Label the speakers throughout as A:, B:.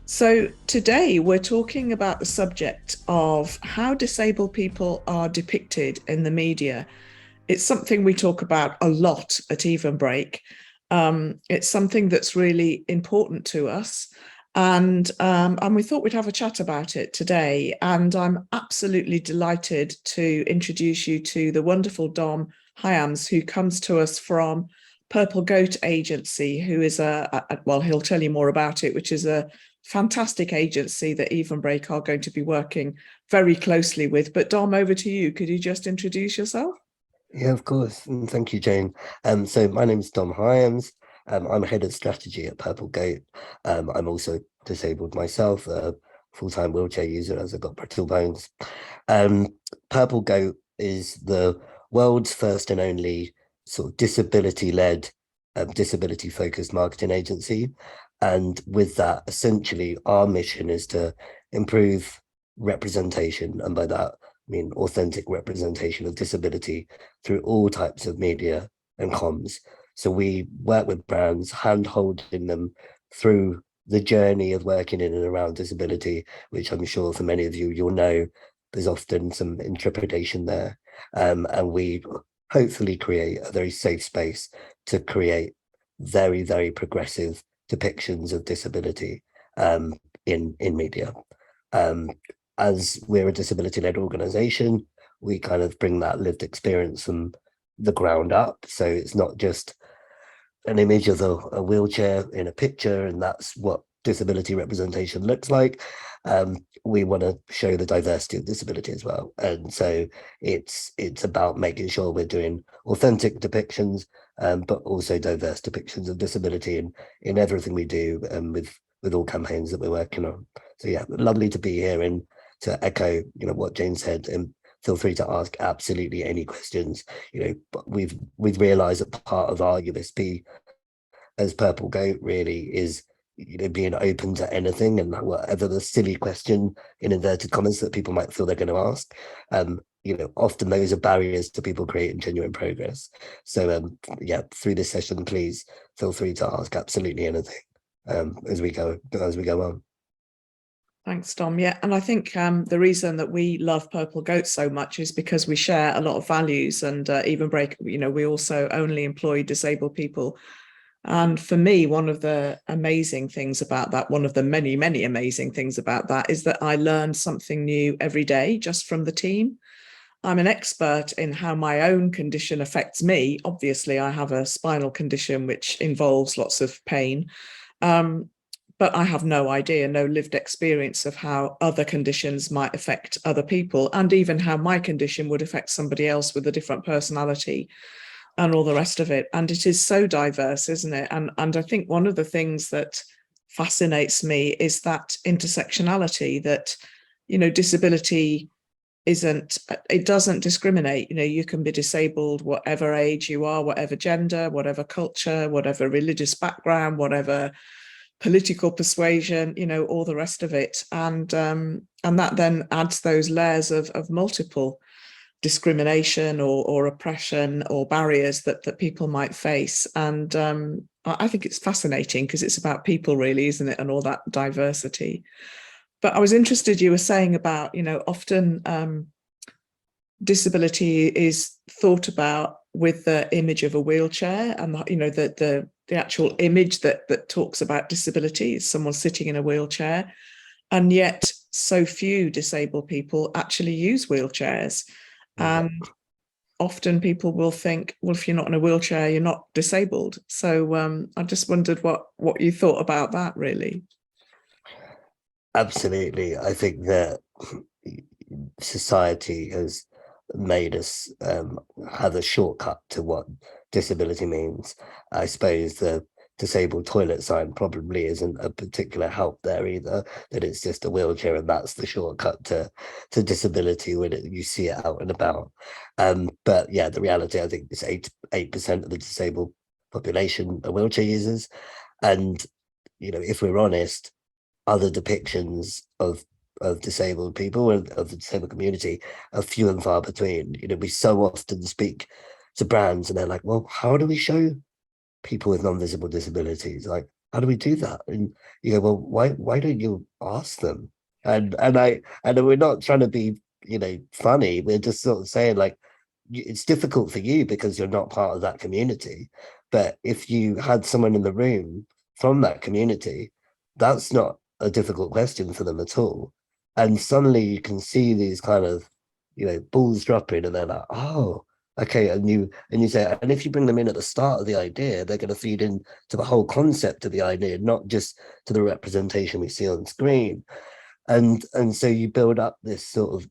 A: So, today we're talking about the subject of how disabled people are depicted in the media. It's something we talk about a lot at Evenbreak. It's something that's really important to us. And we thought we'd have a chat about it today. And I'm absolutely delighted to introduce you to the wonderful Dom Hyams, who comes to us from Purple Goat Agency, who is well, he'll tell you more about it, which is a fantastic agency that Evenbreak are going to be working very closely with. But Dom, over to you. Could you just introduce yourself?
B: Yeah, of course. And thank you, Jane. So my name is Dom Hyams. I'm head of strategy at Purple Goat. I'm also disabled myself, a full-time wheelchair user as I've got brittle bones. Um, Purple Goat is the world's first and only sort of disability-led, disability-focused marketing agency. And with that, essentially, our mission is to improve representation. And by that, I mean authentic representation of disability through all types of media and comms. So we work with brands, hand holding them through the journey of working in and around disability, which I'm sure for many of you, you'll know there's often some intrepidation there. And we hopefully create a very safe space to create very, very progressive depictions of disability in media. Um, as we're a disability-led organization, we kind of bring that lived experience from the ground up. So it's not just an image of a wheelchair in a picture, and that's what disability representation looks like. We want to show the diversity of disability as well, and so it's about making sure we're doing authentic depictions, but also diverse depictions of disability in everything we do, with all campaigns that we're working on. So yeah, lovely to be here and to echo, what Jane said, and feel free to ask absolutely any questions. But we've realized that part of our USP as Purple Goat really is, being open to anything and whatever the silly question in inverted commas that people might feel they're going to ask. Often those are barriers to people creating genuine progress. So yeah, through this session, please feel free to ask absolutely anything as we go on.
A: Thanks, Dom. Yeah, and I think the reason that we love Purple Goat so much is because we share a lot of values, and Evenbreak, we also only employ disabled people. And for me, one of the amazing things about that, one of the many, many amazing things about that, is that I learn something new every day just from the team. I'm an expert in how my own condition affects me. Obviously, I have a spinal condition which involves lots of pain. Um, but I have no idea, no lived experience of how other conditions might affect other people, and even how my condition would affect somebody else with a different personality and all the rest of it. And it is so diverse, isn't it? And I think one of the things that fascinates me is that intersectionality, that, disability isn't, it doesn't discriminate. You can be disabled whatever age you are, whatever gender, whatever culture, whatever religious background, whatever political persuasion, all the rest of it. And that then adds those layers of multiple discrimination or oppression or barriers that people might face. And I think it's fascinating because it's about people, really, isn't it? And all that diversity. But I was interested, you were saying about, often disability is thought about with the image of a wheelchair, and the actual image that talks about disability is someone sitting in a wheelchair, and yet so few disabled people actually use wheelchairs.
B: Yeah.
A: And often people will think, well, if you're not in a wheelchair, you're not disabled. So I just wondered what you thought about that, really.
B: Absolutely. I think that society has made us have a shortcut to what disability means. I suppose the disabled toilet sign probably isn't a particular help there either, that it's just a wheelchair and that's the shortcut to disability when you see it out and about. But yeah, the reality, I think, is 8% of the disabled population are wheelchair users. And, if we're honest, other depictions of disabled people and of the disabled community are few and far between. We so often speak to brands and they're like, well, how do we show people with non-visible disabilities? Like, how do we do that? And you go, well, why don't you ask them? And we're not trying to be, funny. We're just sort of saying like, it's difficult for you because you're not part of that community. But if you had someone in the room from that community, that's not a difficult question for them at all. And suddenly you can see these kind of, balls dropping, and they're like, oh, okay. And you say, and if you bring them in at the start of the idea, they're going to feed into the whole concept of the idea, not just to the representation we see on screen. And so you build up this sort of,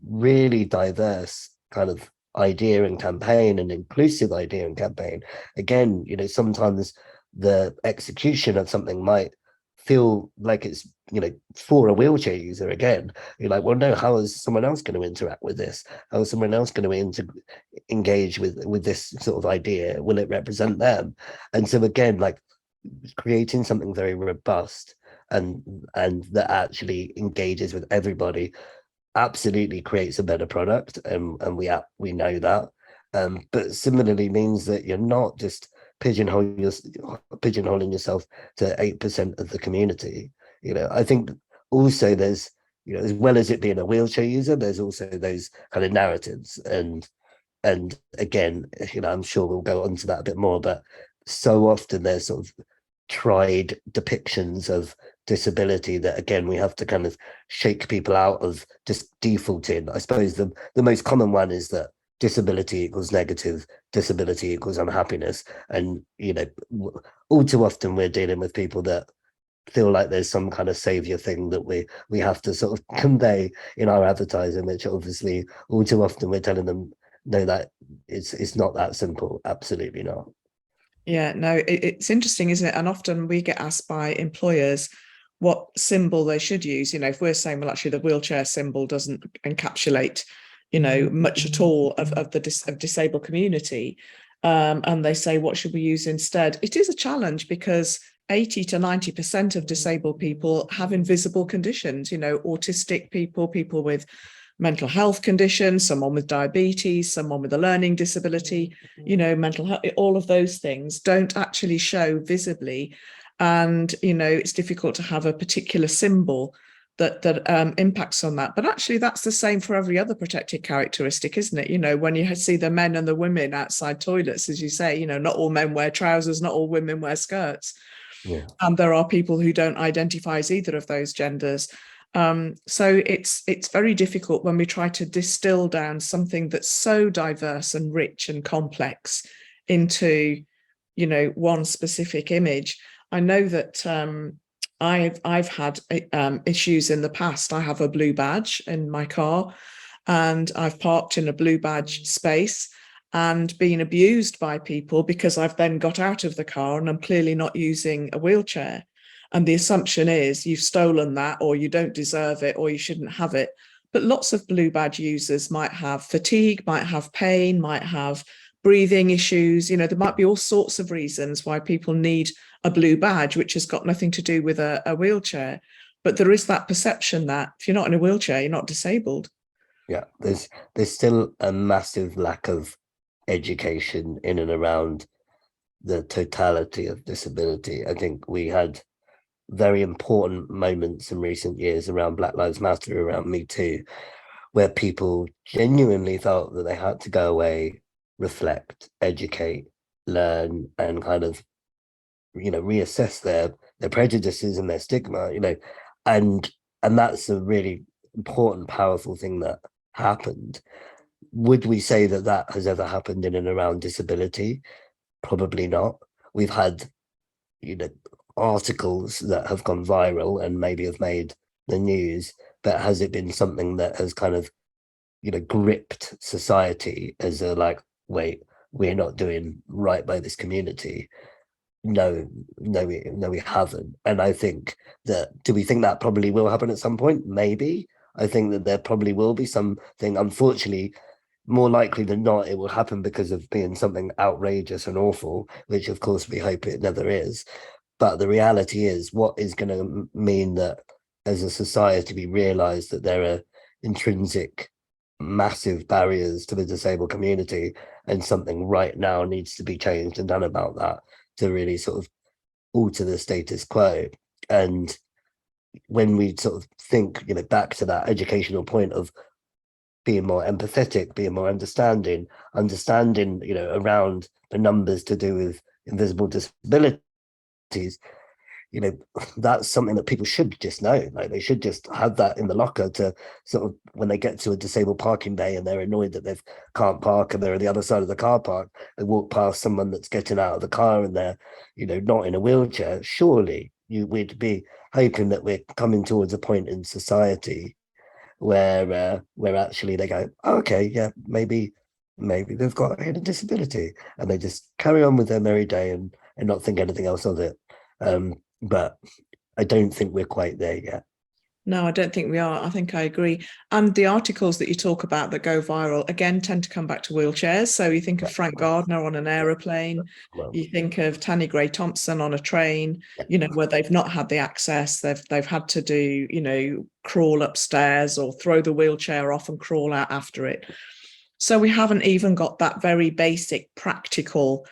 B: really diverse kind of idea and campaign, and inclusive idea and campaign. Again, sometimes the execution of something might feel like it's, for a wheelchair user. Again, you're like, well, no, how is someone else going to interact with this? How is someone else going to engage with this sort of idea? Will it represent them? And so again, like, creating something very robust and that actually engages with everybody absolutely creates a better product, and we know that. But similarly means that you're not just pigeonholing yourself to 8% of the community. I think also there's, as well as it being a wheelchair user, there's also those kind of narratives, and again, I'm sure we'll go on to that a bit more, but so often there's sort of tried depictions of disability that, again, we have to kind of shake people out of just defaulting. I suppose the most common one is that disability equals negative, disability equals unhappiness. And, all too often we're dealing with people that feel like there's some kind of savior thing that we have to sort of convey in our advertising, which obviously all too often we're telling them, no, that it's not that simple. Absolutely not.
A: Yeah, no, it's interesting, isn't it? And often we get asked by employers what symbol they should use. If we're saying, well, actually, the wheelchair symbol doesn't encapsulate, much at all of the disabled community. And they say, what should we use instead? It is a challenge because 80 to 90% of disabled people have invisible conditions, autistic people, people with mental health conditions, someone with diabetes, someone with a learning disability, mental health, all of those things don't actually show visibly. And, it's difficult to have a particular symbol that impacts on that. But actually, that's the same for every other protected characteristic, isn't it? When you see the men and the women outside toilets, as you say, not all men wear trousers, not all women wear skirts.
B: Yeah.
A: And there are people who don't identify as either of those genders. So it's very difficult when we try to distill down something that's so diverse and rich and complex into, one specific image. I know that I've had issues in the past. I have a blue badge in my car, and I've parked in a blue badge space and been abused by people because I've then got out of the car and I'm clearly not using a wheelchair. And the assumption is you've stolen that, or you don't deserve it, or you shouldn't have it. But lots of blue badge users might have fatigue, might have pain, might have breathing issues. There might be all sorts of reasons why people need a blue badge, which has got nothing to do with a wheelchair. But there is that perception that if you're not in a wheelchair, you're not disabled.
B: Yeah, there's still a massive lack of education in and around the totality of disability. I think we had very important moments in recent years around Black Lives Matter, around Me Too, where people genuinely felt that they had to go away, reflect, educate, learn, and kind of, reassess their prejudices and their stigma, and that's a really important, powerful thing that happened. Would we say that that has ever happened in and around disability? Probably not. We've had, articles that have gone viral and maybe have made the news, but has it been something that has kind of, gripped society as a like, wait, we're not doing right by this community? No, we haven't. And I think that, do we think that probably will happen at some point? Maybe. I think that there probably will be something, unfortunately, more likely than not, it will happen because of being something outrageous and awful, which of course we hope it never is. But the reality is, what is going to mean that as a society we realize that there are intrinsic massive barriers to the disabled community, and something right now needs to be changed and done about that, to really sort of alter the status quo. And when we sort of think, back to that educational point of being more empathetic, being more understanding, around the numbers to do with invisible disabilities, that's something that people should just know. Like, they should just have that in the locker to sort of, when they get to a disabled parking bay and they're annoyed that they can't park and they're on the other side of the car park, they walk past someone that's getting out of the car and they're, not in a wheelchair. Surely we'd be hoping that we're coming towards a point in society where actually they go, oh, okay, yeah, maybe they've got a hidden disability, and they just carry on with their merry day and not think anything else of it. But I don't think we're quite there yet.
A: No, I don't think we are. I think I agree. And the articles that you talk about that go viral, again, tend to come back to wheelchairs. So you think of Frank Gardner on an aeroplane, you think of Tanny Gray Thompson on a train, where they've not had the access, they've had to do, crawl upstairs or throw the wheelchair off and crawl out after it. So we haven't even got that very basic practical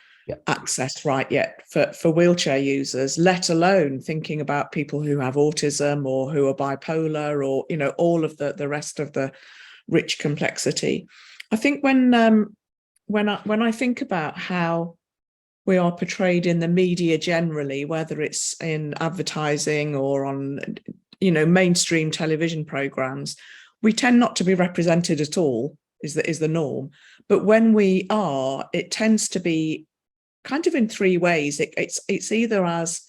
A: access right yet for wheelchair users, let alone thinking about people who have autism or who are bipolar, or all of the rest of the rich complexity. I think when I think about how we are portrayed in the media generally, whether it's in advertising or on mainstream television programs, we tend not to be represented at all, is the norm. But when we are, it tends to be kind of in three ways. It's either as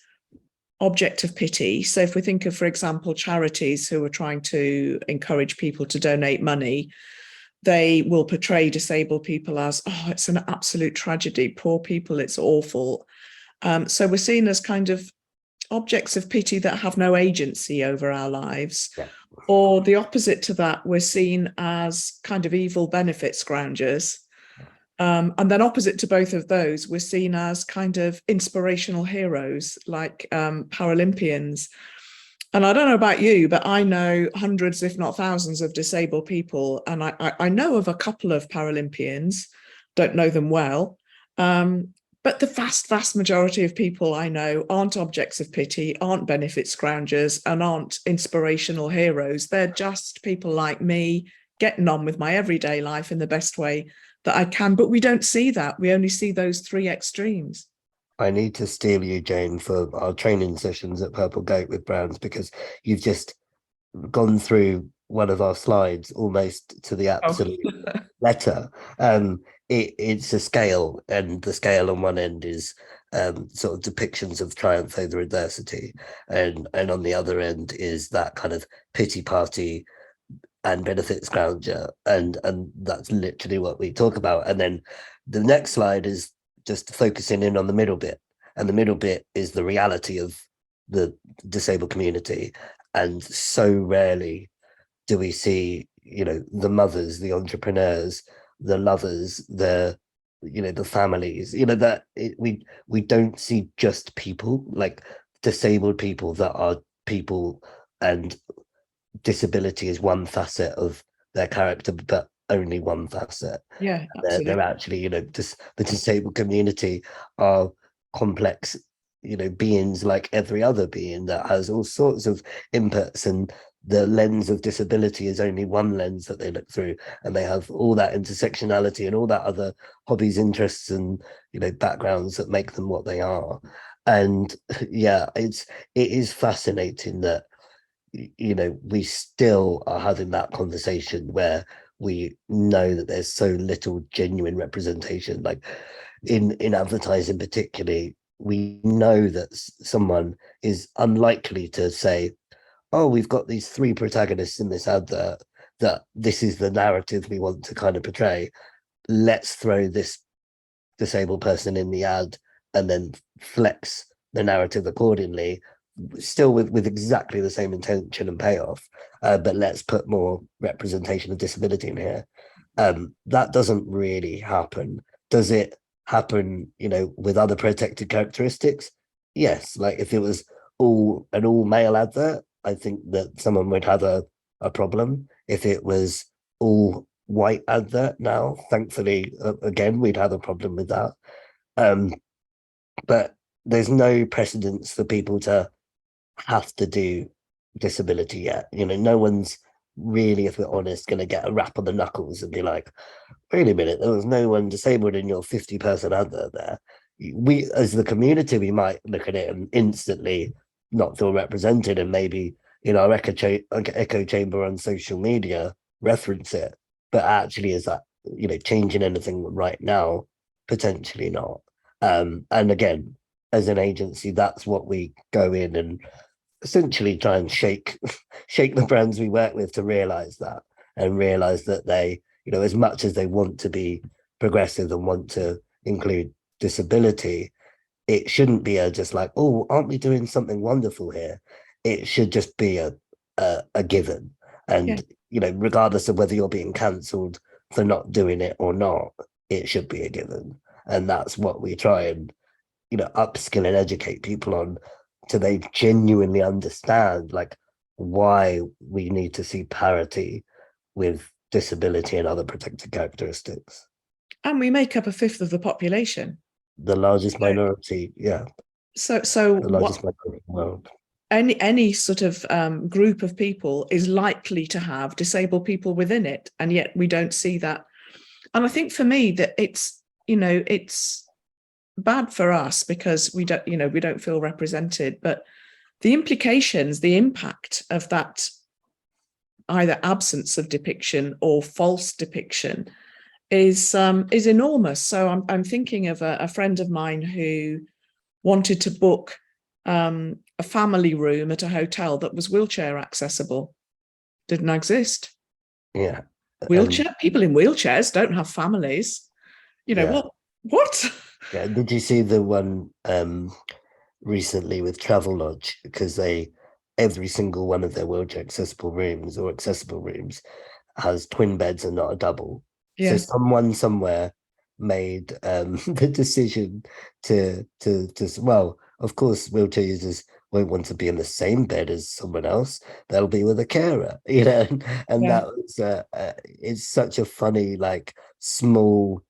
A: object of pity. So if we think of, for example, charities who are trying to encourage people to donate money, they will portray disabled people as, oh, it's an absolute tragedy, poor people, it's awful. So we're seen as kind of objects of pity that have no agency over our lives.
B: Yeah.
A: Or the opposite to that, we're seen as kind of evil benefit scroungers. And then opposite to both of those, we're seen as kind of inspirational heroes, like Paralympians. And I don't know about you, but I know hundreds, if not thousands, of disabled people. And I know of a couple of Paralympians, don't know them well. But the vast majority of people I know aren't objects of pity, aren't benefit scroungers, and aren't inspirational heroes. They're just people like me, getting on with my everyday life in the best way that I can. But we don't see that. We only see those three extremes.
B: I need to steal you, Jane, for our training sessions at Purple Goat with brands, because you've just gone through one of our slides almost to the absolute letter. It's a scale, and the scale on one end is sort of depictions of triumph over adversity, and on the other end is that kind of pity party and benefit scrounger, and that's literally what we talk about. And then the next slide is just focusing in on the middle bit, and the middle bit is the reality of the disabled community. And so rarely do we see, the mothers, the entrepreneurs, the lovers, the families, we don't see just people, like disabled people that are people, and disability is one facet of their character, but only one facet.
A: Yeah, absolutely.
B: They're actually, the disabled community are complex, beings like every other being that has all sorts of inputs, and the lens of disability is only one lens that they look through, and they have all that intersectionality and all that other hobbies, interests, and backgrounds that make them what they are. And yeah, it is fascinating that we still are having that conversation where we know that there's so little genuine representation. Like in advertising particularly, we know that someone is unlikely to say, oh, we've got these three protagonists in this advert, that this is the narrative we want to kind of portray. Let's throw this disabled person in the ad and then flex the narrative accordingly, still with exactly the same intention and payoff, but let's put more representation of disability in here. That doesn't really happen. Does it happen, with other protected characteristics? Yes. Like if it was an all male advert, I think that someone would have a problem. If it was all white advert now, thankfully, again, we'd have a problem with that. But there's no precedence for people to have to do disability yet. You know, no one's really, if we're honest, going to get a rap on the knuckles and be like, wait a minute, there was no one disabled in your 50-person advert there. We, as the community, we might look at it and instantly not feel represented, and maybe, you know, our echo chamber on social media reference it. But actually, is that, you know, changing anything right now? Potentially not. And again, as an agency, that's what we go in and essentially try and shake the brands we work with to realize that, and realize that they, you know, as much as they want to be progressive and want to include disability, it shouldn't be a just like, oh, aren't we doing something wonderful here? It should just be a given. And
A: Yeah.
B: you know, regardless of whether you're being cancelled for not doing it or not, it should be a given. And that's what we try and, you know, upskill and educate people on, so they genuinely understand like why we need to see parity with disability and other protected characteristics.
A: And we make up a fifth of the population.
B: The largest minority, yeah,
A: So
B: the
A: what
B: largest minority in the world.
A: any sort of group of people is likely to have disabled people within it, and yet we don't see that. And I think for me that it's, you know, it's bad for us because we don't, you know, we don't feel represented, but the implications, the impact of that either absence of depiction or false depiction is enormous. So I'm thinking of a friend of mine who wanted to book a family room at a hotel that was wheelchair accessible. Didn't exist.
B: Yeah.
A: Wheelchair people in wheelchairs don't have families. You know,
B: Yeah.
A: what?
B: Yeah. Did you see the one recently with Travelodge? Because they, every single one of their wheelchair accessible rooms or accessible rooms has twin beds and not a double. So
A: Yeah.
B: someone somewhere made the decision to well, of course, wheelchair users won't want to be in the same bed as someone else. They'll be with a carer, you know, and
A: Yeah.
B: that was it's such a funny, like, small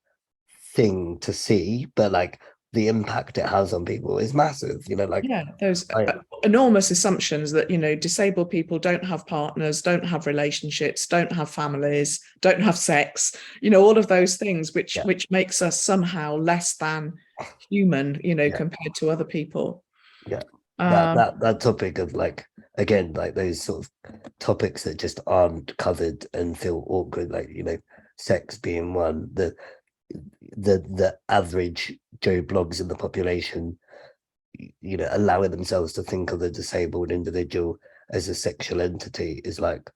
B: thing to see, but like the impact it has on people is massive. You know, like
A: Yeah, those
B: I
A: enormous assumptions that, you know, disabled people don't have partners, don't have relationships, don't have families, don't have sex, you know, all of those things which
B: yeah
A: makes us somehow less than human, you know,
B: yeah
A: compared to other people.
B: yeah that
A: Um,
B: that topic of, like, again, like those sort of topics that just aren't covered and feel awkward, like, you know, sex being one, the average Joe blogs in the population, you know, allowing themselves to think of the disabled individual as a sexual entity is, like,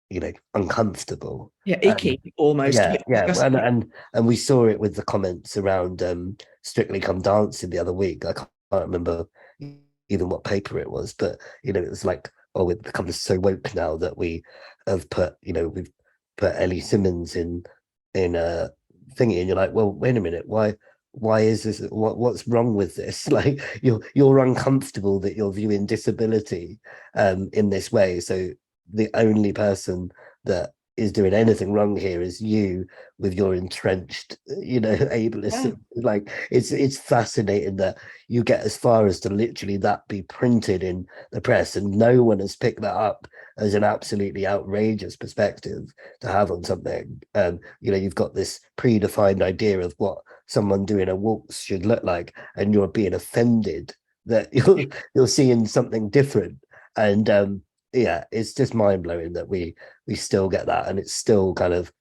B: you know, uncomfortable.
A: yeah, icky almost.
B: Yeah, yeah, and we saw it with the comments around Strictly Come Dancing the other week. I can't remember even what paper it was, but you know, it was like, oh, we've become so woke now that we have put, you know, we've put Ellie Simmons in a thingy, and you're like, well, wait a minute, why is this, what's wrong with this? Like, you're uncomfortable that you're viewing disability in this way. So the only person that is doing anything wrong here is you, with your entrenched, you know, ableism. Like, it's fascinating that you get as far as to literally that be printed in the press, and no one has picked that up as an absolutely outrageous perspective to have on something. You know, you've got this predefined idea of what someone doing a waltz should look like, and you're being offended that you're seeing something different. And yeah, it's just mind-blowing that we still get that, and it's still kind of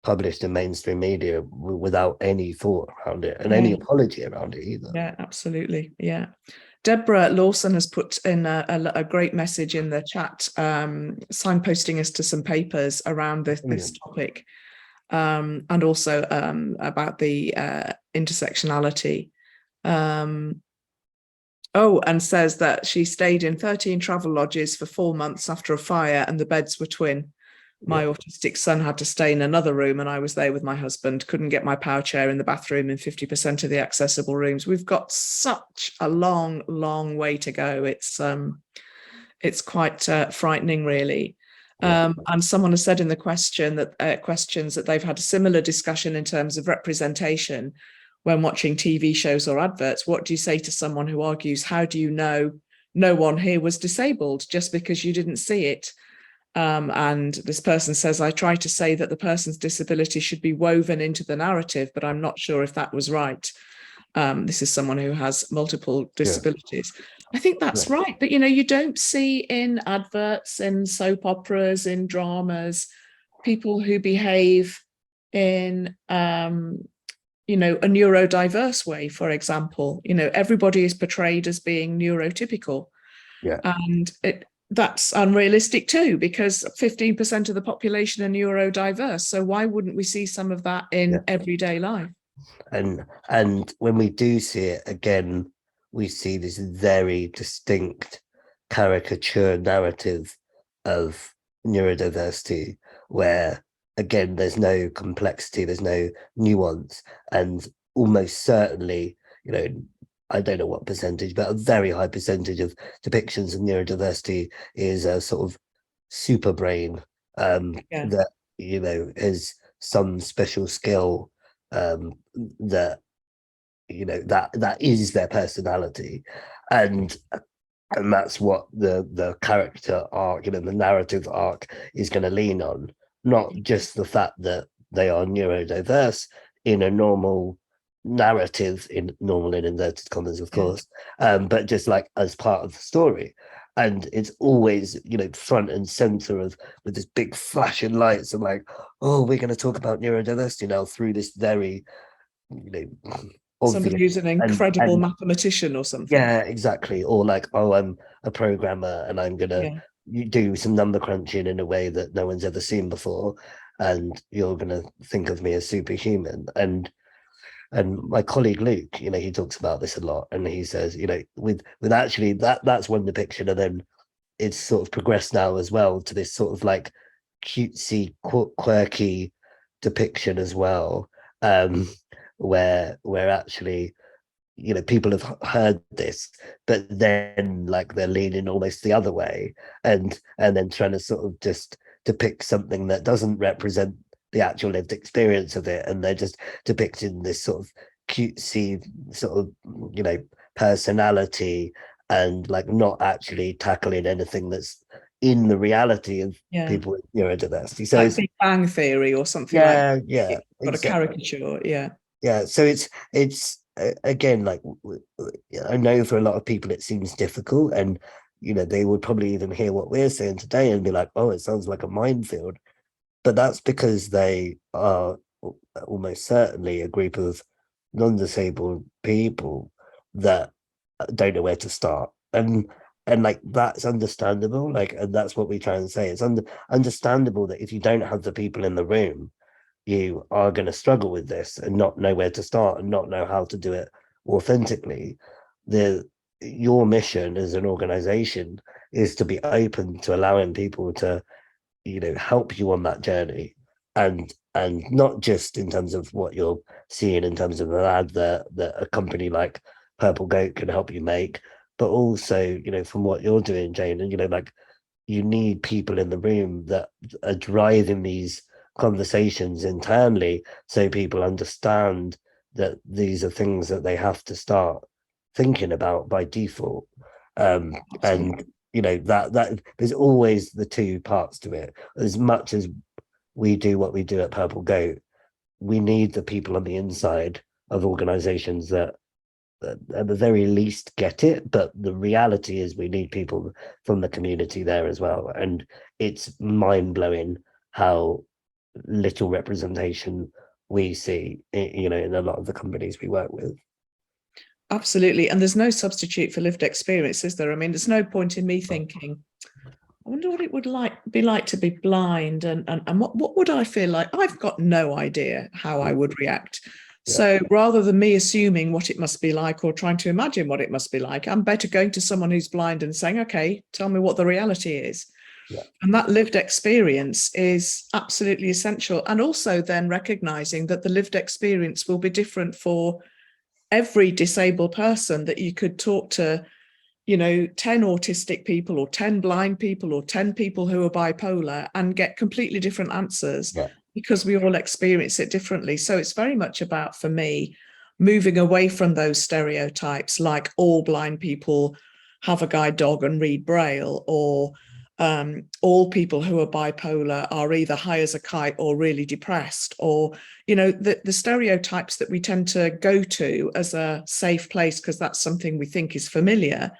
B: published in mainstream media without any thought around it and any apology around it either.
A: Yeah, absolutely. Yeah. Deborah Lawson has put in a great message in the chat, signposting us to some papers around this topic, and also about the intersectionality. Oh, and says that she stayed in 13 travel lodges for 4 months after a fire, and the beds were twin. My autistic son had to stay in another room, and I was there with my husband. Couldn't get my power chair in the bathroom in 50% of the accessible rooms. We've got such a long, long way to go. It's quite frightening, really. And someone has said in the questions that they've had a similar discussion in terms of representation, when watching TV shows or adverts, what do you say to someone who argues, how do you know no one here was disabled just because you didn't see it? And this person says, I try to say that the person's disability should be woven into the narrative, but I'm not sure if that was right. This is someone who has multiple disabilities. I think that's right. But, you don't see in adverts, in soap operas, in dramas, people who behave in, a neurodiverse way, for example. Everybody is portrayed as being neurotypical. And that's unrealistic too, because 15% of the population are neurodiverse. So why wouldn't we see some of that in everyday life?
B: And when we do see it again, we see this very distinct caricature narrative of neurodiversity, where again there's no complexity, there's no nuance, and almost certainly, I don't know what percentage, but a very high percentage of depictions of neurodiversity is a sort of super brain that has some special skill that that is their personality, and that's what the character arc, the narrative arc is going to lean on, not just the fact that they are neurodiverse in a normal narrative, in inverted commas, of course, but just like as part of the story. And it's always, front and center with this big flashing lights and like, oh, we're going to talk about neurodiversity now through this very,
A: somebody who's an incredible mathematician or something.
B: Yeah, exactly. Or like, oh, I'm a programmer and I'm going to do some number crunching in a way that no one's ever seen before. And you're going to think of me as superhuman. And my colleague Luke, he talks about this a lot, and he says, with actually that's one depiction, and then it's sort of progressed now as well to this sort of like cutesy, quirky depiction as well, where actually, people have heard this, but then like they're leaning almost the other way, and then trying to sort of just depict something that doesn't represent the actual lived experience of it, and they're just depicting this sort of cutesy sort of personality, and like not actually tackling anything that's in the reality of people with neurodiversity. So
A: like
B: it's
A: Big Bang Theory or something
B: got
A: a caricature.
B: So it's again, like, I know for a lot of people it seems difficult, and they would probably even hear what we're saying today and be like, oh, it sounds like a minefield. But that's because they are almost certainly a group of non-disabled people that don't know where to start. And like, that's understandable. Like, and that's what we try and say. It's understandable that if you don't have the people in the room, you are going to struggle with this and not know where to start and not know how to do it authentically. Your mission as an organization is to be open to allowing people to help you on that journey, and not just in terms of what you're seeing in terms of an ad that a company like Purple Goat can help you make, but also from what you're doing, Jane, and like, you need people in the room that are driving these conversations internally, so people understand that these are things that they have to start thinking about by default. And that there's always the two parts to it. As much as we do what we do at Purple Goat, we need the people on the inside of organizations that at the very least get it, but the reality is we need people from the community there as well. And it's mind-blowing how little representation we see in a lot of the companies we work with.
A: Absolutely. And there's no substitute for lived experience, is there? I mean, there's no point in me thinking, I wonder what it would be like to be blind, and what would I feel like? I've got no idea how I would react. So rather than me assuming what it must be like or trying to imagine what it must be like, I'm better going to someone who's blind and saying, okay, tell me what the reality is. And that lived experience is absolutely essential. And also then recognizing that the lived experience will be different for every disabled person, that you could talk to 10 autistic people or 10 blind people or 10 people who are bipolar and get completely different answers because we all experience it differently. So it's very much about, for me, moving away from those stereotypes, like all blind people have a guide dog and read Braille, or all people who are bipolar are either high as a kite or really depressed, or, you know, the stereotypes that we tend to go to as a safe place because that's something we think is familiar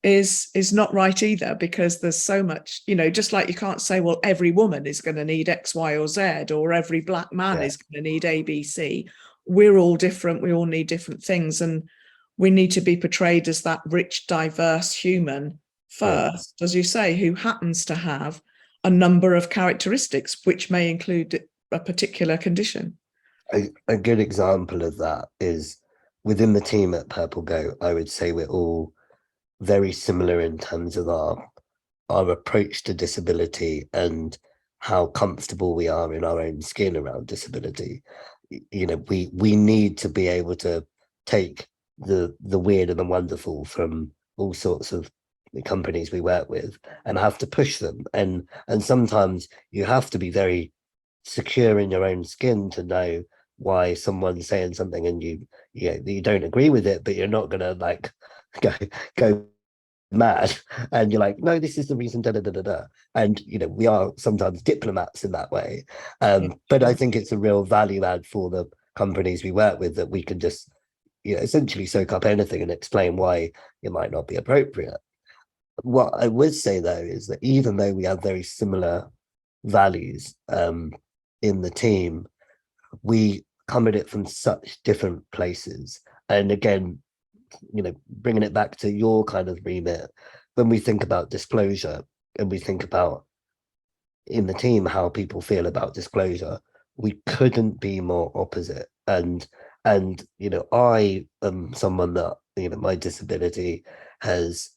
A: is not right either, because there's so much, you know, just like you can't say, well, every woman is going to need X, Y, or Z, or every black man is going to need A, B, C. We're all different. We all need different things. And we need to be portrayed as that rich, diverse human first, as you say, who happens to have a number of characteristics, which may include a particular condition.
B: A good example of that is within the team at Purple Goat. I would say we're all very similar in terms of our approach to disability and how comfortable we are in our own skin around disability. You know, we need to be able to take the weird and the wonderful from all sorts of companies we work with and have to push them, and sometimes you have to be very secure in your own skin to know why someone's saying something and you don't agree with it, but you're not gonna like go mad and you're like, no, this is the reason, da da da da da. And you know, we are sometimes diplomats in that way, but I think it's a real value add for the companies we work with that we can just, you know, essentially soak up anything and explain why it might not be appropriate. What I would say though is that even though we have very similar values in the team, we come at it from such different places. And again, you know, bringing it back to your kind of remit, when we think about disclosure and we think about in the team how people feel about disclosure, we couldn't be more opposite. And you know, I am someone that, you know, my disability has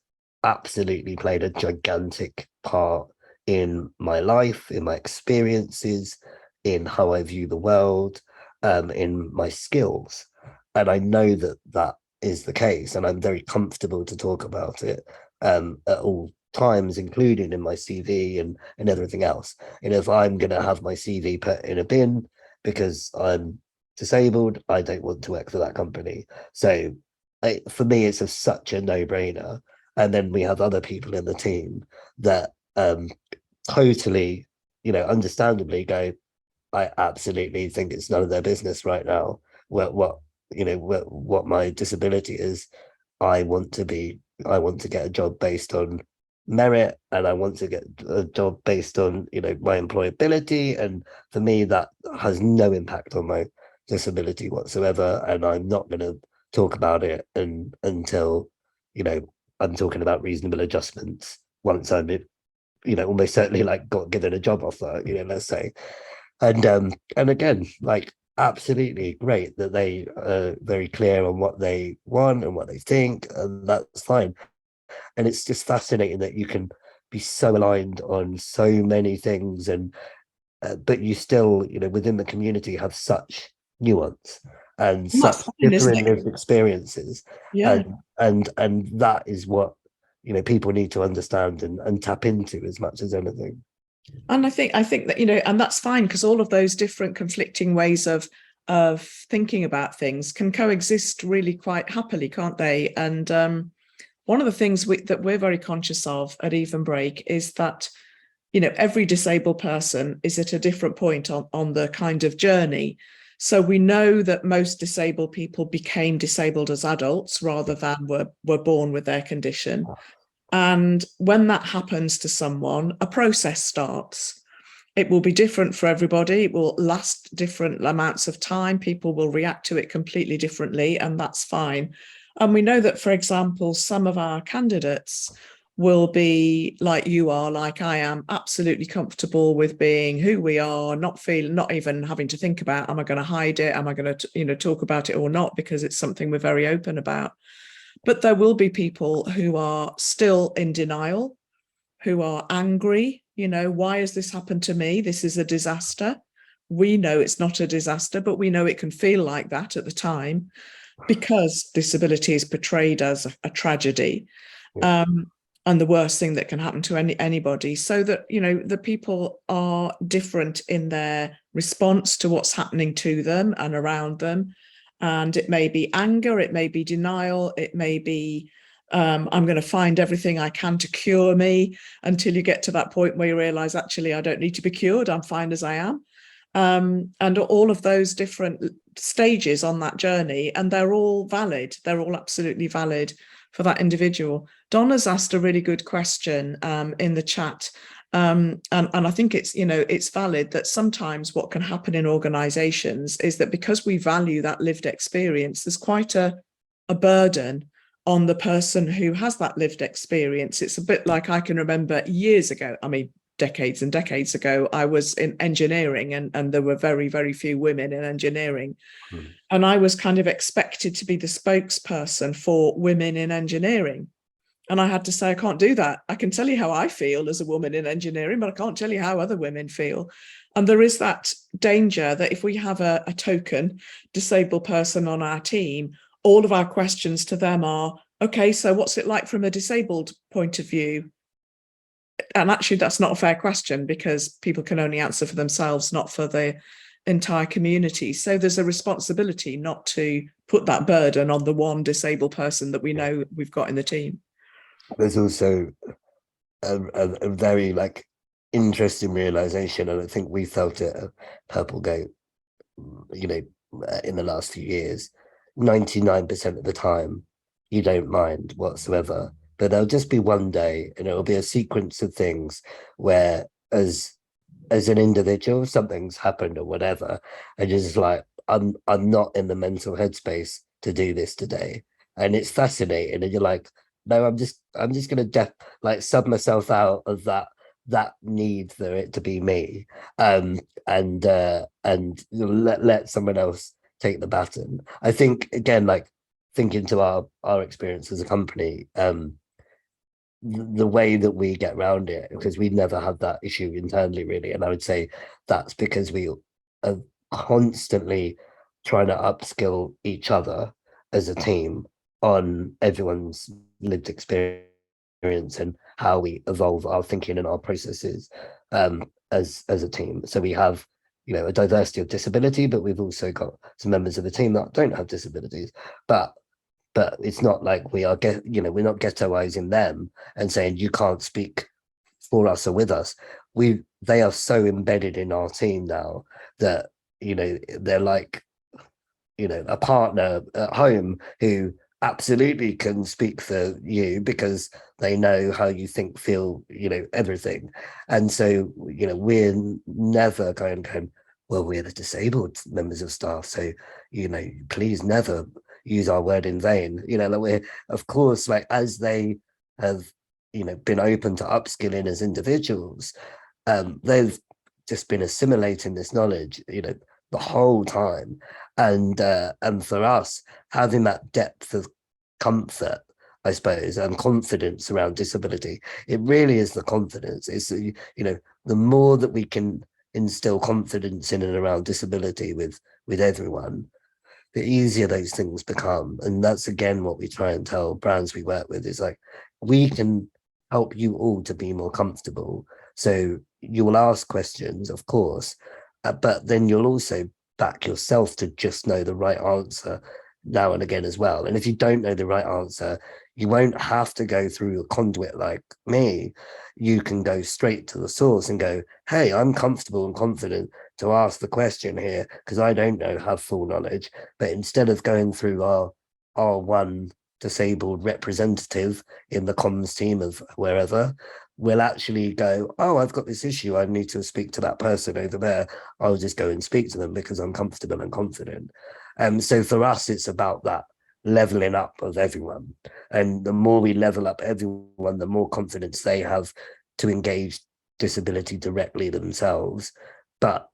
B: absolutely played a gigantic part in my life, in my experiences, in how I view the world, in my skills. And I know that that is the case, and I'm very comfortable to talk about it at all times, including in my CV and everything else. And if I'm going to have my CV put in a bin because I'm disabled, I don't want to work for that company. So for me, it's such a no-brainer. And then we have other people in the team that totally, you know, understandably go, I absolutely think it's none of their business right now what you know what my disability is. I want to get a job based on merit, and I want to get a job based on, you know, my employability. And for me, that has no impact on my disability whatsoever. And I'm not going to talk about it until, you know, I'm talking about reasonable adjustments once I'm, you know, almost certainly like got given a job offer, you know, let's say. And again, like, absolutely great that they are very clear on what they want and what they think, and that's fine. And it's just fascinating that you can be so aligned on so many things, and but you still, you know, within the community have such nuance and such different lived experiences.
A: Yeah.
B: And that is what, you know, people need to understand and tap into as much as anything.
A: And I think that, you know, and that's fine, because all of those different conflicting ways of thinking about things can coexist really quite happily, can't they? And one of the things that we're very conscious of at Evenbreak is that, you know, every disabled person is at a different point on the kind of journey. So we know that most disabled people became disabled as adults rather than were born with their condition. And when that happens to someone, a process starts. It will be different for everybody. It will last different amounts of time. People will react to it completely differently, and that's fine. And we know that, for example, some of our candidates will be like you are, like I am, absolutely comfortable with being who we are, not even having to think about, am I going to hide it? Am I going to, you know, talk about it or not? Because it's something we're very open about. But there will be people who are still in denial, who are angry. You know, why has this happened to me? This is a disaster. We know it's not a disaster, but we know it can feel like that at the time because disability is portrayed as a tragedy, and the worst thing that can happen to anybody. So that, you know, the people are different in their response to what's happening to them and around them. And it may be anger, it may be denial, it may be I'm going to find everything I can to cure me, until you get to that point where you realize, actually, I don't need to be cured. I'm fine as I am. And all of those different stages on that journey, and they're all valid. They're all absolutely valid for that individual. Donna's asked a really good question in the chat. And I think it's valid that sometimes what can happen in organizations is that because we value that lived experience, there's quite a burden on the person who has that lived experience. It's a bit like, I can remember years ago, I mean, decades and decades ago, I was in engineering, and there were very, very few women in engineering. And I was kind of expected to be the spokesperson for women in engineering. And I had to say, I can't do that. I can tell you how I feel as a woman in engineering, but I can't tell you how other women feel. And there is that danger that if we have a token disabled person on our team, all of our questions to them are, okay, so what's it like from a disabled point of view? And actually, that's not a fair question, because people can only answer for themselves, not for the entire community. So there's a responsibility not to put that burden on the one disabled person that we know we've got in the team.
B: There's also a very interesting realization, and I think we felt it at Purple Goat, in the last few years. 99% of the time, you don't mind whatsoever, but there'll just be one day, and it'll be a sequence of things where, as an individual, something's happened or whatever, and you're just like, I'm not in the mental headspace to do this today, and it's fascinating, and you're like, no, I'm just gonna sub myself out of that need for it to be me, and let someone else take the baton. I think, again, thinking to our experience as a company, the way that we get around it, because we never have that issue internally, really, and I would say that's because we are constantly trying to upskill each other as a team on everyone's lived experience and how we evolve our thinking and our processes as a team. So we have a diversity of disability, but we've also got some members of the team that don't have disabilities, but it's not like we're not ghettoizing them and saying you can't speak for us or with us. They are so embedded in our team now that they're like a partner at home who absolutely can speak for you, because they know how you think, feel, everything. And so we're never going, well, we're the disabled members of staff, so please never use our word in vain. We're, of course, as they have been open to upskilling as individuals, they've just been assimilating this knowledge the whole time. And for us, having that depth of comfort, I suppose, and confidence around disability, it really is the confidence. It's the more that we can instill confidence in and around disability with everyone, the easier those things become. And that's, again, what we try and tell brands we work with, is we can help you all to be more comfortable. So you will ask questions, of course, but then you'll also back yourself to just know the right answer now and again as well. And if you don't know the right answer, you won't have to go through a conduit like me. You can go straight to the source and go, hey, I'm comfortable and confident to ask the question here because I don't have full knowledge. But instead of going through our one disabled representative in the comms team of wherever, we'll actually go, oh, I've got this issue, I need to speak to that person over there. I'll just go and speak to them because I'm comfortable and confident. So for us, it's about that leveling up of everyone. And the more we level up everyone, the more confidence they have to engage disability directly themselves, but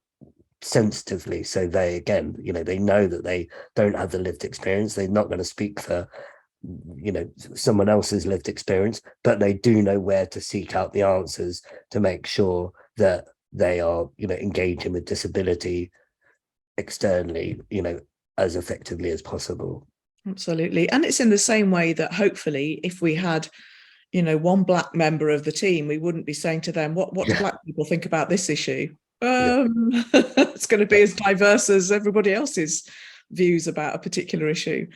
B: sensitively. So they, again, they know that they don't have the lived experience. They're not going to speak for someone else's lived experience, but they do know where to seek out the answers to make sure that they are engaging with disability externally as effectively as possible.
A: Absolutely. And it's in the same way that hopefully if we had one black member of the team, we wouldn't be saying to them, what do black people think about this issue? It's going to be as diverse as everybody else's views about a particular issue.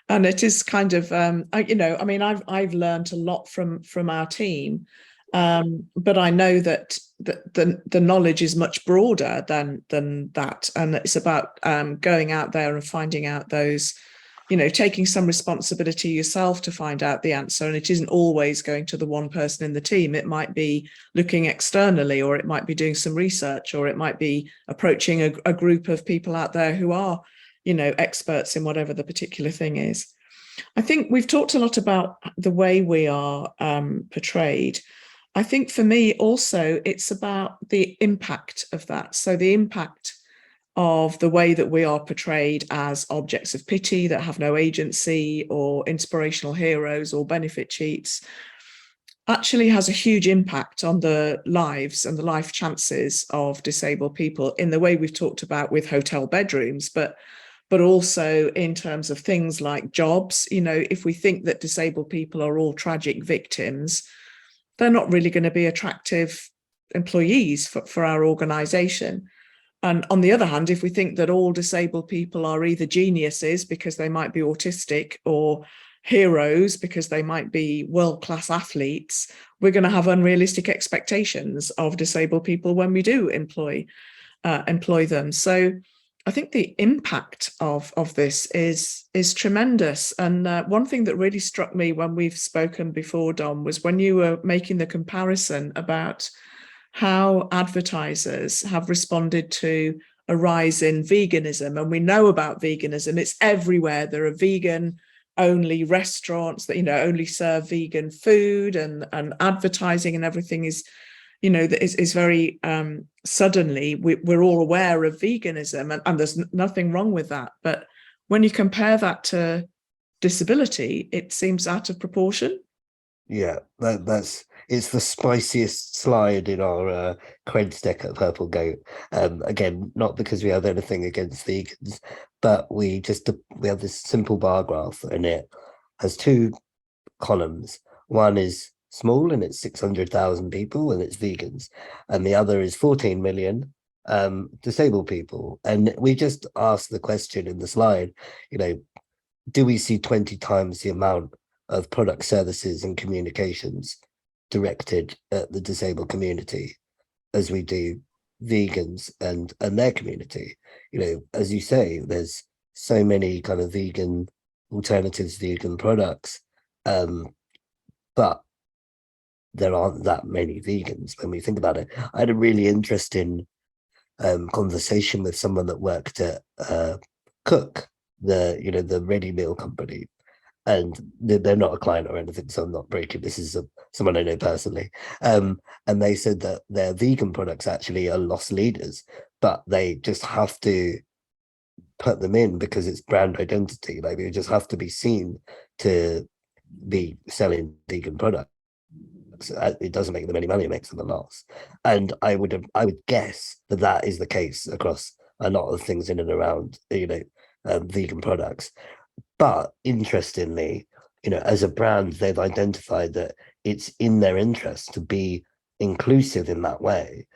A: And it is kind of, I've learned a lot from our team, but I know that the knowledge is much broader than that, and it's about going out there and finding out those, taking some responsibility yourself to find out the answer. And it isn't always going to the one person in the team. It might be looking externally, or it might be doing some research, or it might be approaching a group of people out there who are, experts in whatever the particular thing is. I think we've talked a lot about the way we are portrayed. I think for me also, it's about the impact of that. So the impact of the way that we are portrayed as objects of pity that have no agency, or inspirational heroes, or benefit cheats, actually has a huge impact on the lives and the life chances of disabled people, in the way we've talked about with hotel bedrooms, but also in terms of things like jobs. If we think that disabled people are all tragic victims, they're not really going to be attractive employees for our organization. And on the other hand, if we think that all disabled people are either geniuses because they might be autistic, or heroes because they might be world-class athletes, we're going to have unrealistic expectations of disabled people when we do employ them. So I think the impact of this is tremendous. And one thing that really struck me when we've spoken before, Dom, was when you were making the comparison about how advertisers have responded to a rise in veganism. And we know about veganism, it's everywhere. There are vegan-only restaurants that, only serve vegan food, and advertising and everything is, that is very suddenly we're all aware of veganism, and there's nothing wrong with that. But when you compare that to disability, it seems out of proportion.
B: Yeah, it's the spiciest slide in our creds deck at Purple Goat. Again, not because we have anything against vegans, but we have this simple bar graph, and it has two columns. One is small, and it's 600,000 people, and it's vegans, and the other is 14 million disabled people. And we just asked the question in the slide, do we see 20 times the amount of product, services, and communications directed at the disabled community as we do vegans and their community? As you say, there's so many kind of vegan alternatives, vegan products, but there aren't that many vegans when we think about it. I had a really interesting conversation with someone that worked at Cook, the ready meal company, and they're not a client or anything, so I'm not breaking. This is someone I know personally, and they said that their vegan products actually are loss leaders, but they just have to put them in because it's brand identity. Like, they just have to be seen to be selling vegan products. It doesn't make them any money; it makes them a loss. And I would guess that is the case across a lot of things in and around vegan products. But interestingly, as a brand, they've identified that it's in their interest to be inclusive in that way.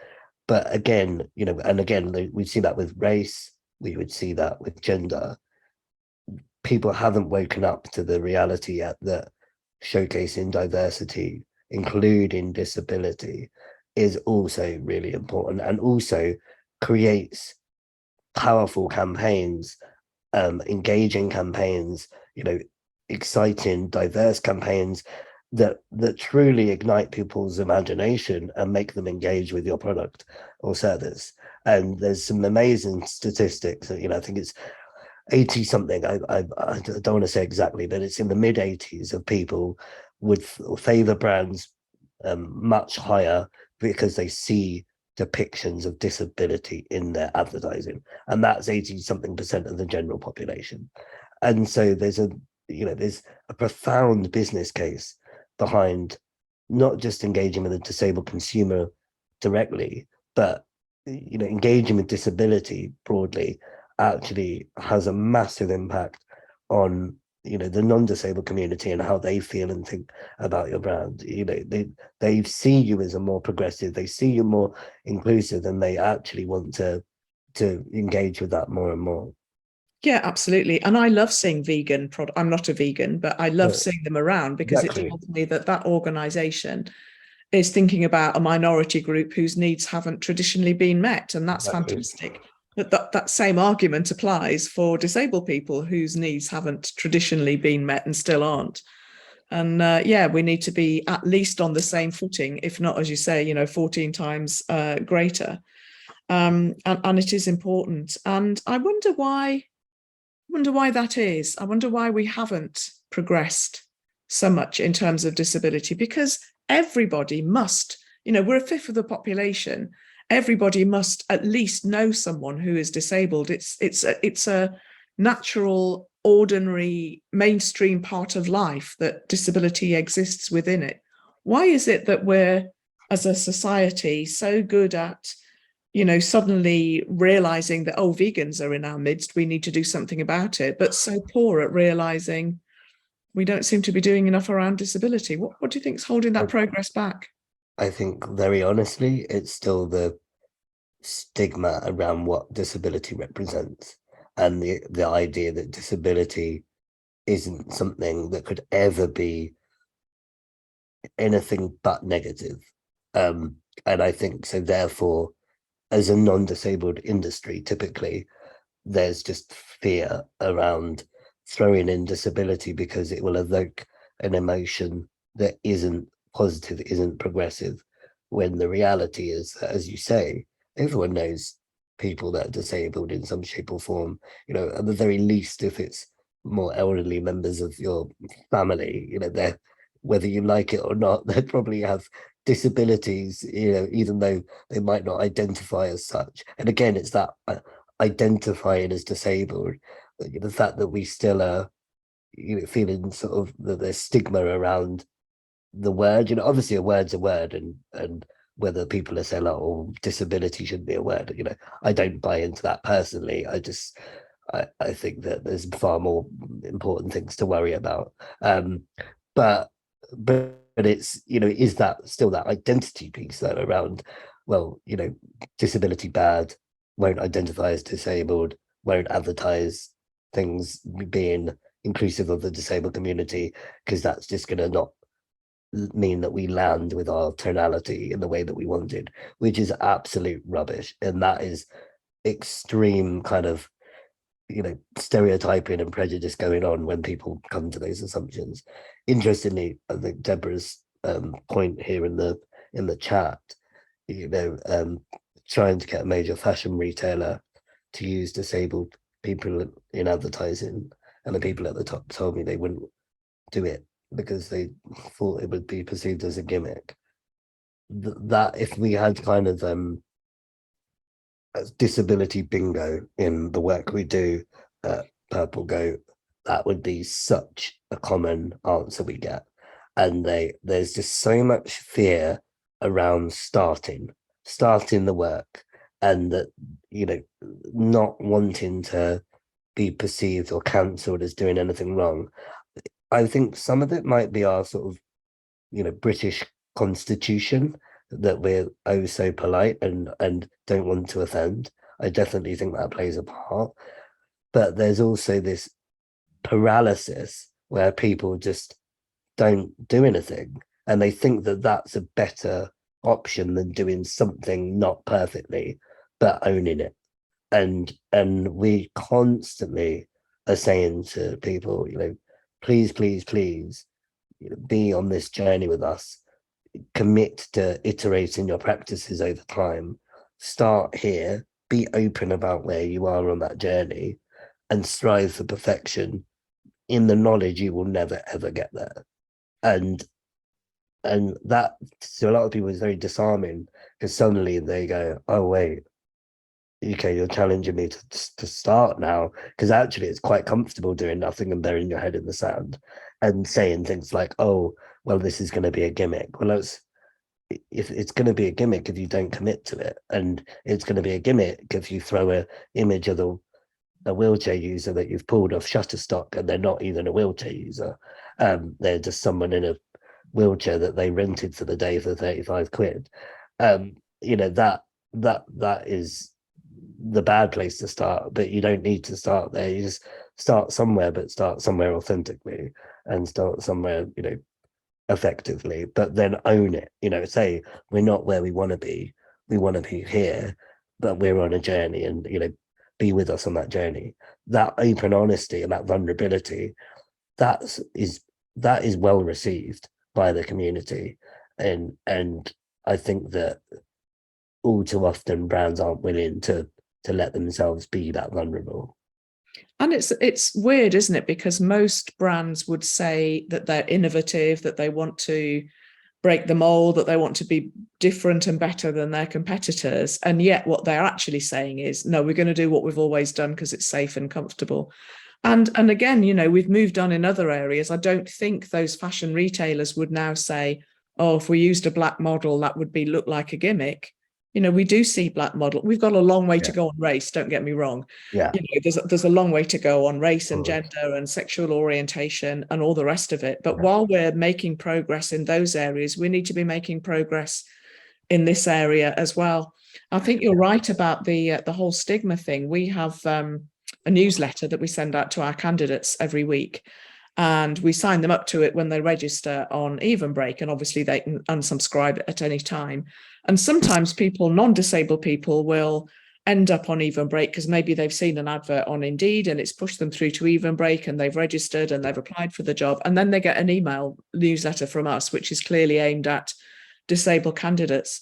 B: But again, we see that with race, we would see that with gender. People haven't woken up to the reality yet that showcasing diversity, including disability, is also really important, and also creates powerful campaigns, engaging campaigns, exciting, diverse campaigns that truly ignite people's imagination and make them engage with your product or service. And there's some amazing statistics. I think it's 80 something. I don't want to say exactly, but it's in the mid 80s of people would favor brands much higher because they see depictions of disability in their advertising, and that's 80 something percent of the general population. And so there's a profound business case behind not just engaging with a disabled consumer directly, but engaging with disability broadly actually has a massive impact on the non-disabled community and how they feel and think about your brand. They see you as a more progressive, they see you more inclusive, and they actually want to engage with that more and more.
A: Yeah, absolutely. And I love seeing vegan product. I'm not a vegan, but I love seeing them around because it
B: Exactly.
A: tells me that that organization is thinking about a minority group whose needs haven't traditionally been met. And that's
B: Exactly.
A: fantastic. But that same argument applies for disabled people whose needs haven't traditionally been met and still aren't. And yeah, we need to be at least on the same footing, if not, as you say, 14 times greater. And it is important. And I wonder why that is. I wonder why we haven't progressed so much in terms of disability, because everybody must, we're a fifth of the population. Everybody must at least know someone who is disabled. It's a natural, ordinary, mainstream part of life that disability exists within it. Why is it that we're, as a society, so good at suddenly realizing that, oh, vegans are in our midst, we need to do something about it, but so poor at realizing we don't seem to be doing enough around disability? What do you think is holding that progress back?
B: I think very honestly, it's still the stigma around what disability represents, and the idea that disability isn't something that could ever be anything but negative. And I think so, therefore, as a non-disabled industry, typically there's just fear around throwing in disability because it will evoke an emotion that isn't positive, isn't progressive, when the reality is that, as you say, everyone knows people that are disabled in some shape or form. At the very least, if it's more elderly members of your family, they're, whether you like it or not, they probably have disabilities, even though they might not identify as such. And again, it's that identifying as disabled, the fact that we still are, feeling sort of that there's stigma around the word. Obviously a word's a word, and whether people are saying like, oh, disability shouldn't be a word, I don't buy into that personally. I think that there's far more important things to worry about. But it's, is that still that identity piece though around, well, disability bad, won't identify as disabled, won't advertise things being inclusive of the disabled community, because that's just going to not mean that we land with our tonality in the way that we wanted, which is absolute rubbish. And that is extreme kind of, stereotyping and prejudice going on when people come to those assumptions. Interestingly, I think Deborah's point here in the chat, trying to get a major fashion retailer to use disabled people in advertising, and the people at the top told me they wouldn't do it because they thought it would be perceived as a gimmick. That if we had kind of disability bingo in the work we do at Purple Goat, that would be such a common answer we get. And there's just so much fear around starting the work, and that, not wanting to be perceived or cancelled as doing anything wrong. I think some of it might be our sort of, British constitution, that we're oh so polite and don't want to offend. I definitely think that plays a part. But there's also this paralysis where people just don't do anything, and they think that that's a better option than doing something not perfectly but owning it. And we constantly are saying to people, please, please, please, be on this journey with us. Commit to iterating your practices over time. Start here, be open about where you are on that journey, and strive for perfection in the knowledge you will never ever get there. And that, to a lot of people, is very disarming, because suddenly they go, oh wait, okay, you're challenging me to start now, because actually it's quite comfortable doing nothing and burying your head in the sand and saying things like, oh, well, this is going to be a gimmick. Well, if it's going to be a gimmick if you don't commit to it, and it's going to be a gimmick if you throw a image of a wheelchair user that you've pulled off Shutterstock, and they're not even a wheelchair user. They're just someone in a wheelchair that they rented for the day for 35 quid. That is the bad place to start, but you don't need to start there. You just start somewhere, but start somewhere authentically, and start somewhere, effectively, but then own it. Say we're not where we want to be. We want to be here, but we're on a journey, and be with us on that journey. That open honesty and that vulnerability, that is well received by the community, and I think that all too often brands aren't willing to let themselves be that vulnerable.
A: And it's weird, isn't it? Because most brands would say that they're innovative, that they want to break the mold, that they want to be different and better than their competitors. And yet what they're actually saying is, no, we're going to do what we've always done because it's safe and comfortable. And again, we've moved on in other areas. I don't think those fashion retailers would now say, oh, if we used a black model, that would look like a gimmick. We do see black model. We've got a long way to go on race, don't get me wrong.
B: Yeah.
A: There's a long way to go on race and gender and sexual orientation and all the rest of it. But while we're making progress in those areas, we need to be making progress in this area as well. I think you're right about the whole stigma thing. We have a newsletter that we send out to our candidates every week, and we sign them up to it when they register on Evenbreak, and obviously they can unsubscribe at any time. And sometimes non-disabled people will end up on Evenbreak because maybe they've seen an advert on Indeed and it's pushed them through to Evenbreak, and they've registered and they've applied for the job, and then they get an email newsletter from us which is clearly aimed at disabled candidates.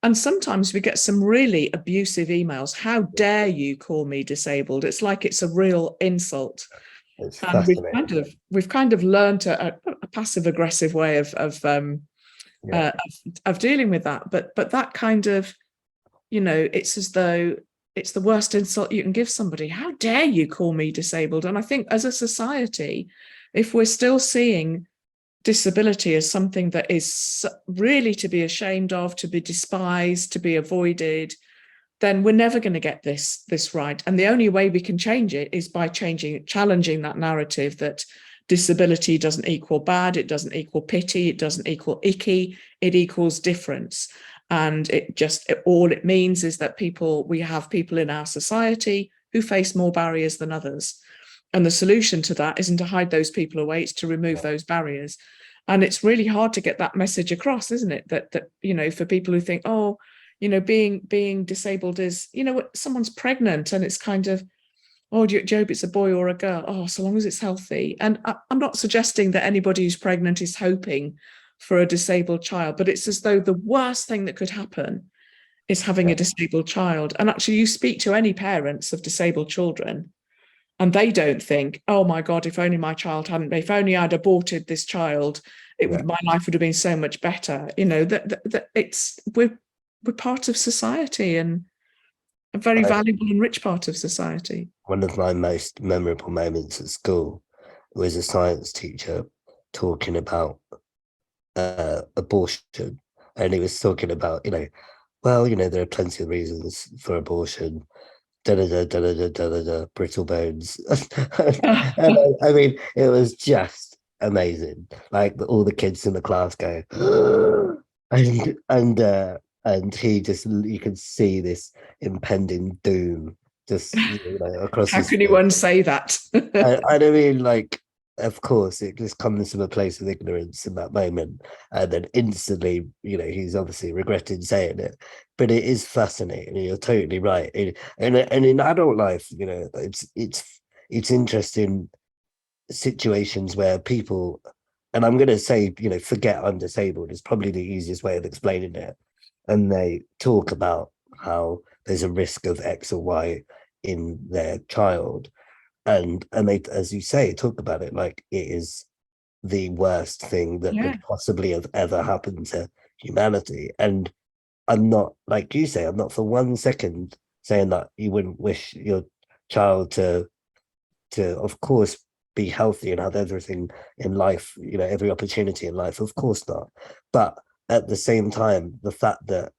A: And sometimes we get some really abusive emails. How dare you call me disabled? It's like it's a real insult.
B: It's
A: And we've kind of learned a passive aggressive way of dealing with that. But that kind of, it's as though it's the worst insult you can give somebody. How dare you call me disabled? And I think as a society, if we're still seeing disability as something that is really to be ashamed of, to be despised, to be avoided, then we're never going to get this right. And the only way we can change it is by challenging that narrative that disability doesn't equal bad, it doesn't equal pity, it doesn't equal icky, it equals difference. And all it means is that we have people in our society who face more barriers than others. And the solution to that isn't to hide those people away, it's to remove those barriers. And it's really hard to get that message across, isn't it? That for people who think, oh, being disabled is, someone's pregnant and it's kind of, oh, Job, it's a boy or a girl. Oh, so long as it's healthy. And I'm not suggesting that anybody who's pregnant is hoping for a disabled child, but it's as though the worst thing that could happen is having a disabled child. And actually, you speak to any parents of disabled children, and they don't think, oh my God, if only my child if only I'd aborted this child, my life would have been so much better. We're part of society, and a very valuable and rich part of society.
B: One of my most memorable moments at school was a science teacher talking about abortion, and he was talking about, there are plenty of reasons for abortion. Brittle bones. And I mean, it was just amazing. Like all the kids in the class go, and he just, you could see this impending doom just across.
A: How can anyone say that?
B: I mean, like, of course, it just comes from a place of ignorance in that moment, and then instantly, he's obviously regretting saying it. But it is fascinating. You're totally right. And in adult life, it's interesting situations where people, and I'm going to say, forget I'm disabled is probably the easiest way of explaining it. And they talk about how there's a risk of X or Y in their child. And they, as you say, talk about it like it is the worst thing that could possibly have ever happened to humanity. And I'm not, like you say, I'm not for 1 second saying that you wouldn't wish your child to of course be healthy and have everything in life, every opportunity in life. Of course not. But at the same time, the fact that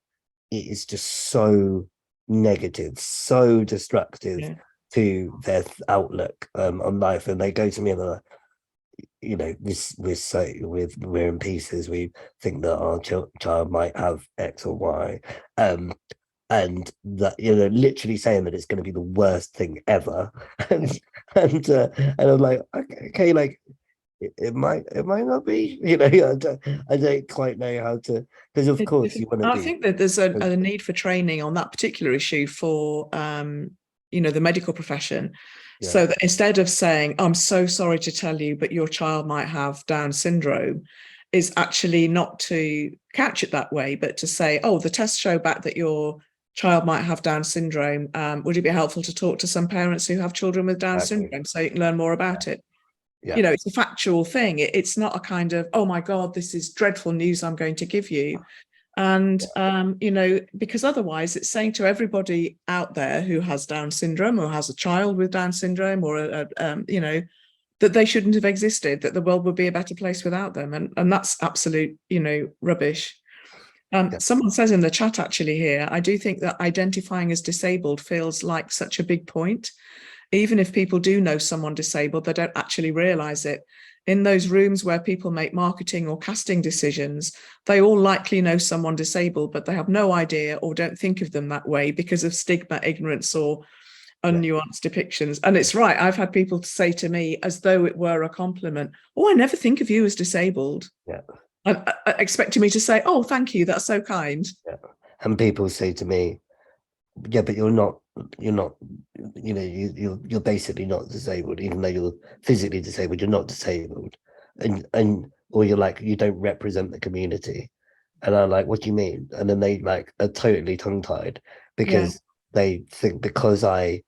B: it is just so negative, so destructive to their outlook on life, and they go to me and they're like, we're in pieces. We think that our child might have X or Y, and that, you know, literally saying that it's going to be the worst thing ever, and I'm like, okay, like it might not be, you know. I don't quite know how to, because of course you want to
A: I
B: be.
A: think that there's a need for training on that particular issue for the medical profession.
B: Yeah,
A: So that instead of saying, I'm so sorry to tell you, but your child might have Down syndrome, is actually not to couch it that way, but to say, oh, the tests show back that your child might have Down syndrome. Would it be helpful to talk to some parents who have children with Down
B: exactly.
A: syndrome so you can learn more about it?
B: Yeah,
A: It's a factual thing. It's not a kind of, oh my God, this is dreadful news I'm going to give you. And, because otherwise it's saying to everybody out there who has Down syndrome or has a child with Down syndrome or, that they shouldn't have existed, that the world would be a better place without them. And that's absolute, rubbish.
B: yeah,
A: Someone says in the chat actually here, I do think that identifying as disabled feels like such a big point. Even if people do know someone disabled, they don't actually realize it. In those rooms where people make marketing or casting decisions, they all likely know someone disabled, but they have no idea or don't think of them that way because of stigma, ignorance, or
B: yeah,
A: unnuanced depictions. And it's right. I've had people say to me as though it were a compliment, oh, I never think of you as disabled.
B: yeah,
A: And expecting me to say, oh, thank you. That's so kind.
B: yeah. And people say to me, yeah, but you're not, you know, you're basically not disabled, even though you're physically disabled, you're not disabled. And or you're like, you don't represent the community. And I'm like, what do you mean? And then they like are totally tongue-tied
A: Yeah.
B: because they think because I,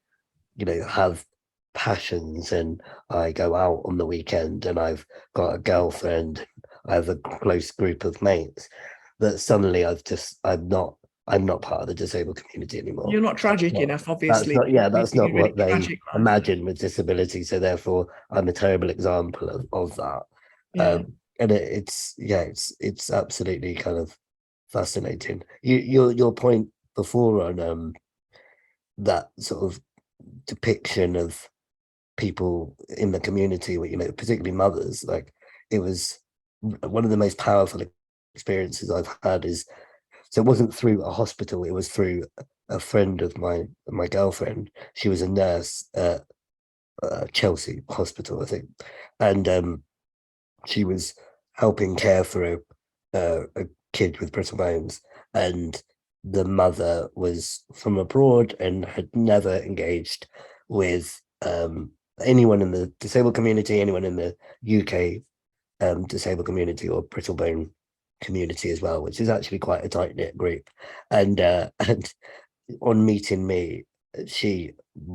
B: you know, have passions and I go out on the weekend and I've got a girlfriend, I have a close group of mates, that suddenly I'm not part of the disabled community anymore.
A: You're not tragic enough,
B: That's
A: obviously.
B: not, yeah,
A: You're
B: that's not
A: leading a really
B: what they
A: tragic life.
B: imagine with disability. So therefore, I'm a terrible example of that.
A: Yeah.
B: And it's absolutely kind of fascinating. Your point before on that sort of depiction of people in the community, you know, particularly mothers, like it was one of the most powerful experiences I've had is, so it wasn't through a hospital, it was through a friend of my girlfriend. She was a nurse at Chelsea Hospital, I think, and she was helping care for a kid with brittle bones, and the mother was from abroad and had never engaged with anyone in the disabled community, anyone in the UK disabled community or brittle bone community as well, which is actually quite a tight knit group. And on meeting me, she,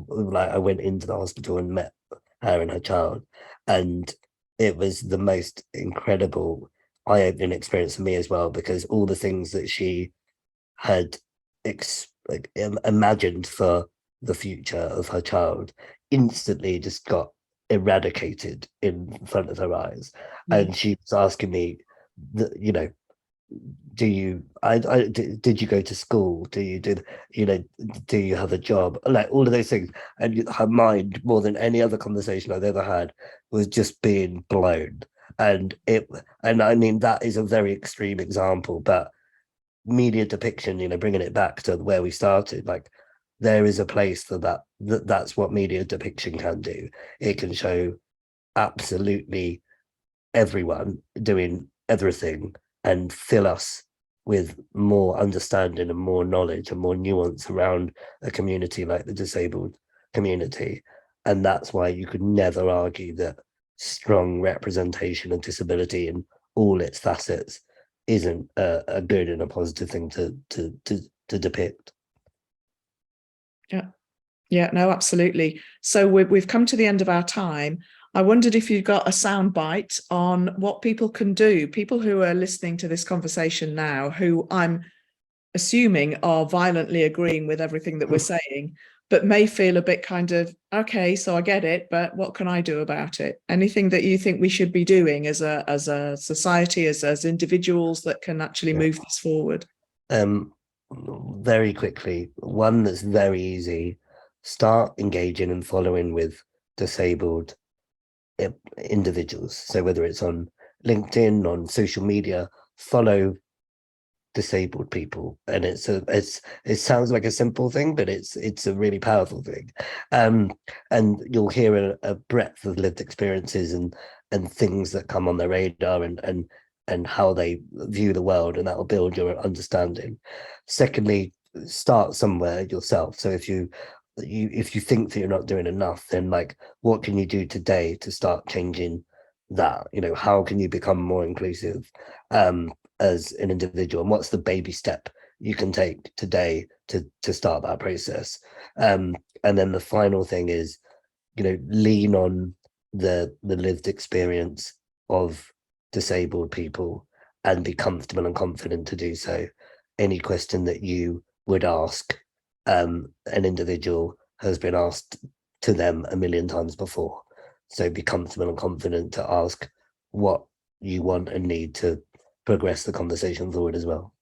B: like, I went into the hospital and met her and her child, and it was the most incredible eye-opening experience for me as well, because all the things that she had imagined for the future of her child instantly just got eradicated in front of her eyes.
A: Yeah.
B: And she was asking me, you know, did you go to school? Do you have a job? Like all of those things. And her mind, more than any other conversation I've ever had, was just being blown. And I mean, that is a very extreme example, but media depiction, you know, bringing it back to where we started, like there is a place for that's what media depiction can do. It can show absolutely everyone doing everything and fill us with more understanding and more knowledge and more nuance around a community like the disabled community. And that's why you could never argue that strong representation of disability in all its facets isn't a good and a positive thing to depict.
A: Yeah. Yeah, no, absolutely. So we've come to the end of our time. I wondered if you've got a sound bite on what people can do, people who are listening to this conversation now, who I'm assuming are violently agreeing with everything that we're saying, but may feel a bit kind of, okay, so I get it, but what can I do about it? Anything that you think we should be doing as a society, as individuals that can actually move this forward?
B: Very quickly, one that's very easy: start engaging and following with disabled individuals. So whether it's on LinkedIn, on social media, follow disabled people. And it sounds like a simple thing, but it's a really powerful thing. And you'll hear a breadth of lived experiences and things that come on their radar and how they view the world, and that will build your understanding. Secondly, start somewhere yourself. So if you think that you're not doing enough, then like, what can you do today to start changing that? How can you become more inclusive as an individual, and what's the baby step you can take today to start that process? And then the final thing is, lean on the lived experience of disabled people and be comfortable and confident to do so. Any question that you would ask an individual has been asked to them a million times before. So be comfortable and confident to ask what you want and need to progress the conversation forward as well.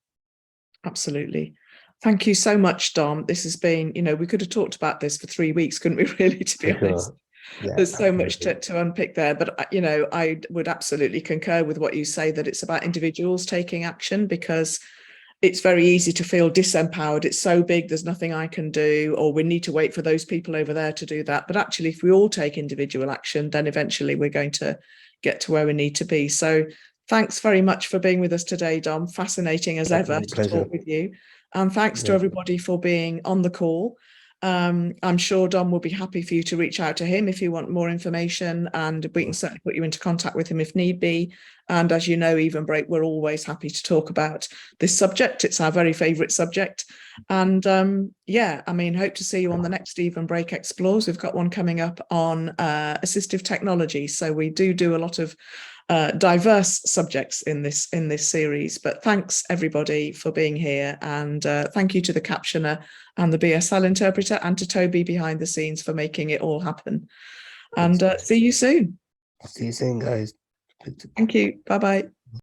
A: Absolutely. Thank you so much, Dom. This has been, we could have talked about this for 3 weeks, couldn't we, really, to be honest?
B: Sure. Yeah,
A: there's so much to unpick there, but I would absolutely concur with what you say, that it's about individuals taking action, because it's very easy to feel disempowered. It's so big, there's nothing I can do, or we need to wait for those people over there to do that. But actually, if we all take individual action, then eventually we're going to get to where we need to be. So thanks very much for being with us today, Dom. Fascinating as ever to talk with you. And thanks to everybody for being on the call. I'm sure Dom will be happy for you to reach out to him if you want more information, and we can certainly put you into contact with him if need be. And as you know, Evenbreak, we're always happy to talk about this subject. It's our very favourite subject. And hope to see you on the next Evenbreak Explores. We've got one coming up on assistive technology. So we do a lot of diverse subjects in this series. But thanks everybody for being here, and thank you to the captioner and the BSL interpreter, and to Toby behind the scenes for making it all happen. And see you soon.
B: See you soon, guys.
A: Thank you. Bye-bye.